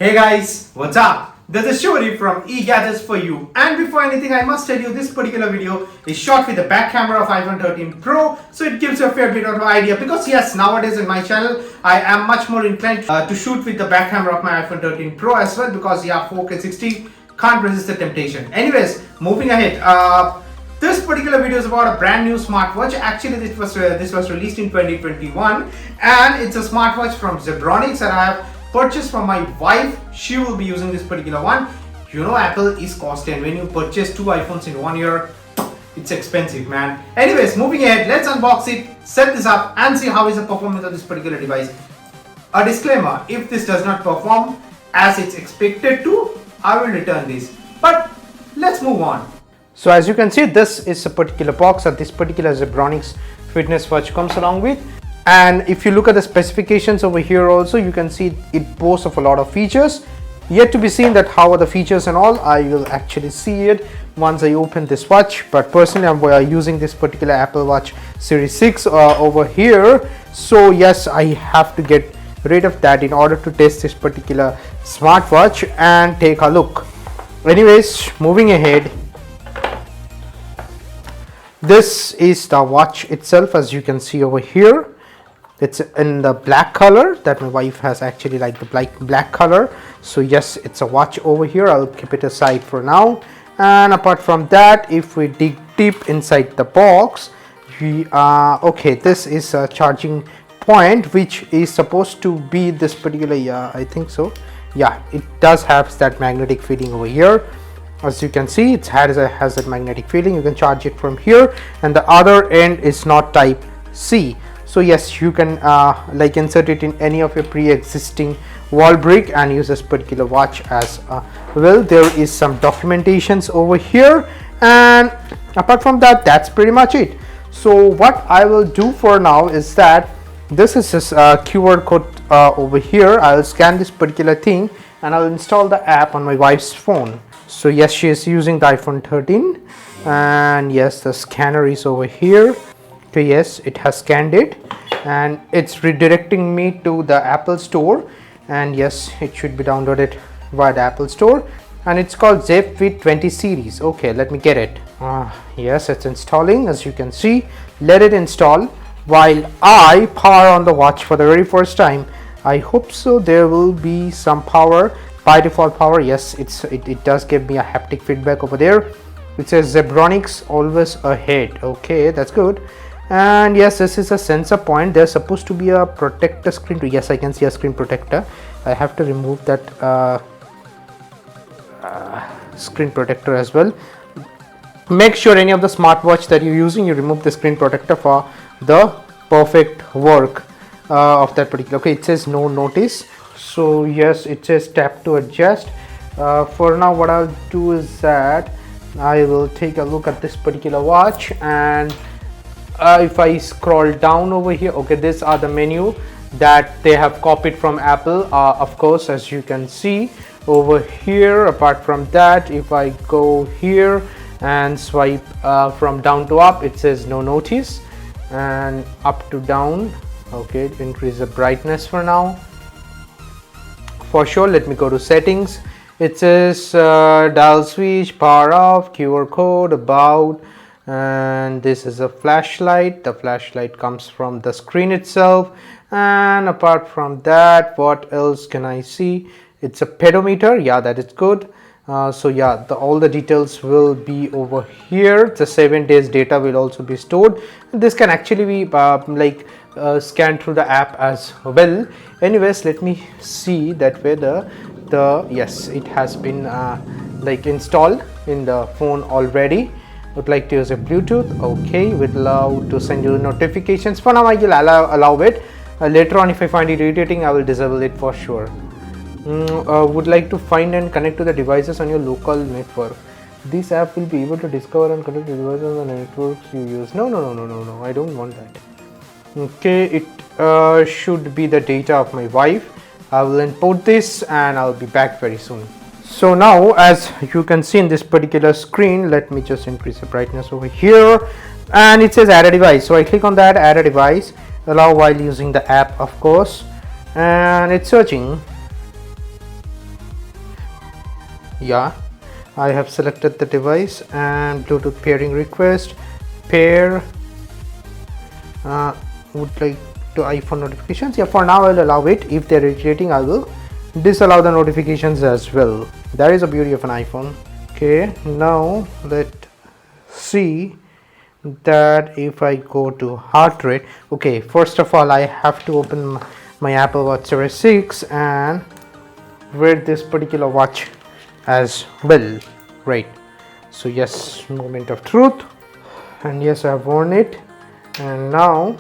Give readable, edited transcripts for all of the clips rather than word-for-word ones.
Hey guys, what's up? This is Shuri from eGadgets for you. And before anything, I must tell you this particular video is shot with the back camera of iPhone 13 Pro, so it gives you a fair bit of an idea. Because yes, nowadays in my channel, I am much more inclined to shoot with the back camera of my iPhone 13 Pro as well, because yeah, 4K 60 can't resist the temptation. Anyways, moving ahead. This particular video is about a brand new smartwatch. Actually, this was released in 2021, and it's a smartwatch from Zebronics that I have purchased for my wife. She will be using this particular one. You know, Apple is costly, and when you purchase 2 iPhones in 1 year, it's expensive, man. Anyways, moving ahead, let's unbox it, set this up, and see how is the performance of this particular device. A disclaimer: if this does not perform as it's expected to, I will return this. But let's move on. So as you can see, this is a particular box that this particular Zebronics fitness watch comes along with. And if you look at the specifications over here also, you can see it boasts of a lot of features. Yet to be seen that how are the features and all. I will actually see it once I open this watch. But personally, I'm using this particular Apple Watch Series 6 over here. So yes, I have to get rid of that in order to test this particular smartwatch and take a look. Anyways, moving ahead. This is the watch itself, as you can see over here. It's in the black color that my wife has actually liked the black color. So yes, it's a watch over here. I'll keep it aside for now. And apart from that, if we dig deep inside the box, okay, this is a charging point which is supposed to be this particular, yeah, I think so. Yeah, it does have that magnetic feeling over here. As you can see, it has that magnetic feeling. You can charge it from here, and the other end is not type C. So yes, you can like insert it in any of your pre-existing wall brick and use this particular watch as well. There is some documentations over here, and apart from that, that's pretty much it. So what I will do for now is that this is this QR code over here. I'll scan this particular thing and I'll install the app on my wife's phone. So yes, she is using the iPhone 13, and yes, the scanner is over here. Okay, yes, it has scanned it and it's redirecting me to the Apple Store, and yes, it should be downloaded via the Apple Store, and it's called Zebronics FIT5220CH series. Okay, let me get it. Yes, it's installing. As you can see, let it install while I power on the watch for the very first time. I hope so there will be some power. By default power, yes, it does give me a haptic feedback over there. It says Zebronics always ahead. Okay, that's good. And yes, this is a sensor point. There's supposed to be a protector screen. Yes, I can see a screen protector. I have to remove that screen protector as well. Make sure any of the smartwatch that you're using, you remove the screen protector for the perfect work of that particular. Okay, it says no notice. So yes, it says tap to adjust. For now, what I'll do is that I will take a look at this particular watch, and if I scroll down over here, okay, these are the menu that they have copied from Apple, of course, as you can see over here. Apart from that, if I go here and swipe from down to up, it says no notice, and up to down, okay, increase the brightness for now. For sure, let me go to settings. It says dial switch, power off, QR code, about, and this is a flashlight. The flashlight comes from the screen itself. And apart from that, what else can I see? It's a pedometer. Yeah, that is good. So yeah, all the details will be over here. The 7 days data will also be stored. This can actually be scanned through the app as well. Anyways, let me see that whether yes, it has been installed in the phone already. Would like to use a Bluetooth. Okay, would allow to send you notifications. For now, I will allow it. Later on, if I find it irritating, I will disable it for sure. Would like to find and connect to the devices on your local network. This app will be able to discover and connect the devices on the networks you use. No, I don't want that. Okay, it should be the data of my wife. I will import this and I'll be back very soon. So now, as you can see in this particular screen, let me just increase the brightness over here, and it says add a device. So I click on that, add a device, allow while using the app, of course, and it's searching. Yeah, I have selected the device and Bluetooth pairing request. Pair would like to iPhone notifications. Yeah, for now I'll allow it. If they're irritating, I will disallow the notifications as well. That is the beauty of an iPhone. Okay, now let's see that if I go to heart rate. Okay, first of all I have to open my Apple Watch Series 6 and wear this particular watch as well, right? So yes, moment of truth, and yes, I have worn it. And now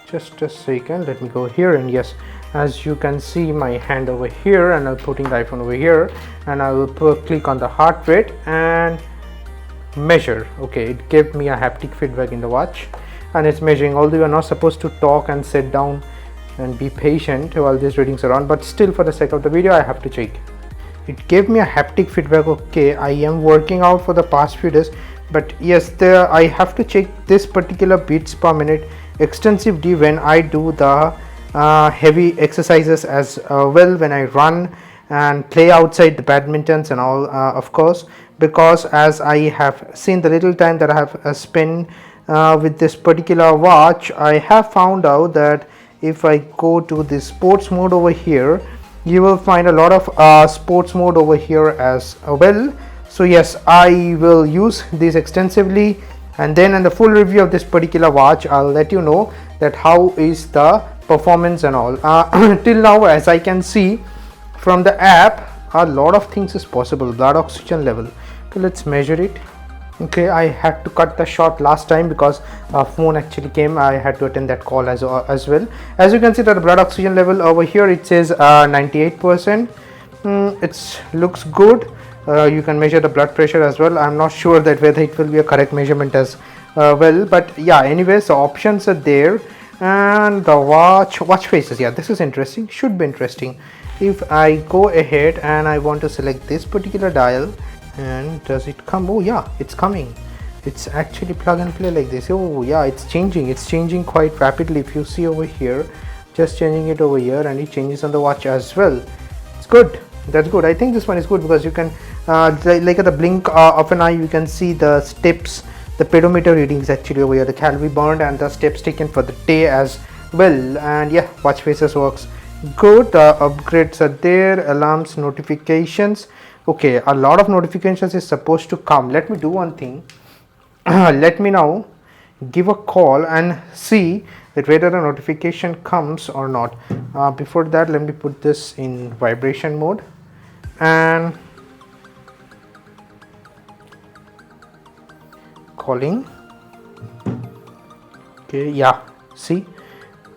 just a second, let me go here, and yes, as you can see my hand over here, and I'm putting the iPhone over here, and I will click on the heart rate and measure. Okay, it gave me a haptic feedback in the watch and it's measuring, although you are not supposed to talk and sit down and be patient while these readings are on, but still for the sake of the video I have to check. It gave me a haptic feedback. Okay, I am working out for the past few days, but yes, I have to check this particular beats per minute extensively when I do the heavy exercises as well, when I run and play outside the badmintons and all, of course, because as I have seen the little time that I have spent with this particular watch, I have found out that if I go to the sports mode over here, you will find a lot of sports mode over here as well. So yes, I will use this extensively, and then in the full review of this particular watch I'll let you know that how is the performance and all. Till now, as I can see from the app, a lot of things is possible. Blood oxygen level. Okay, let's measure it. Okay, I had to cut the shot last time because a phone actually came. I had to attend that call as well. As you can see that the blood oxygen level over here, it says 98%. It looks good. You can measure the blood pressure as well. I'm not sure that whether it will be a correct measurement as well, but yeah, anyways, the options are there. And the watch faces, yeah, this is interesting, should be interesting. If I go ahead and I want to select this particular dial, and does it come? Oh yeah, it's coming. It's actually plug and play like this. Oh yeah, it's changing quite rapidly. If you see over here, just changing it over here, and it changes on the watch as well. It's good. That's good. I think this one is good because you can like at the blink of an eye, you can see the steps, the pedometer readings actually over here, the calorie burned and the steps taken for the day as well. And yeah, watch faces works good. The upgrades are there, alarms, notifications. Okay, a lot of notifications is supposed to come. Let me do one thing. Let me now give a call and see that whether the notification comes or not. Before that, let me put this in vibration mode and calling. Okay, yeah, see,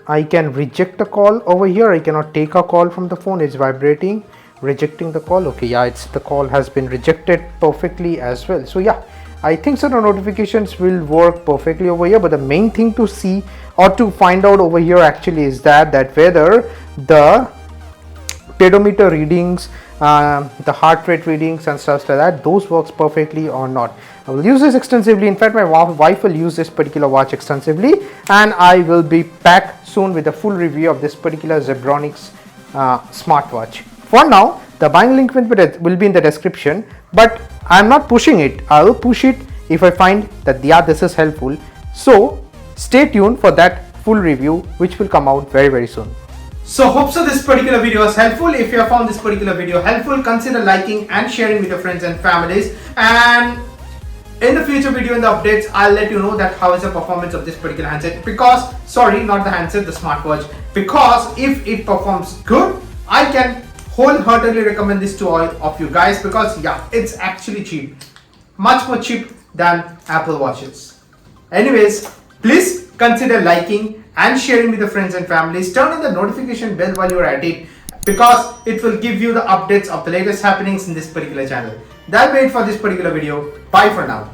I can reject a call over here. I cannot take a call from the phone. It's vibrating, rejecting the call. Okay, yeah, the call has been rejected perfectly as well. So yeah, I think so the notifications will work perfectly over here, but the main thing to see or to find out over here actually is that whether the pedometer readings, the heart rate readings and stuff like that, those works perfectly or not. I will use this extensively. In fact, my wife will use this particular watch extensively, and I will be back soon with a full review of this particular Zebronics smartwatch. For now, the buying link will be in the description, but I'm not pushing it. I will push it if I find that yeah, this is helpful. So stay tuned for that full review, which will come out very, very soon. So hope so this particular video was helpful. If you have found this particular video helpful, consider liking and sharing with your friends and families. And in the future video and the updates, I'll let you know that how is the performance of this particular handset. Because, sorry, not the handset, the smartwatch. Because if it performs good, I can wholeheartedly recommend this to all of you guys, because yeah, it's actually cheap, much more cheap than Apple Watches. Anyways, please consider liking and sharing with your friends and families. Turn on the notification bell while you're at it, because it will give you the updates of the latest happenings in this particular channel. That'll be it for this particular video. Bye for now.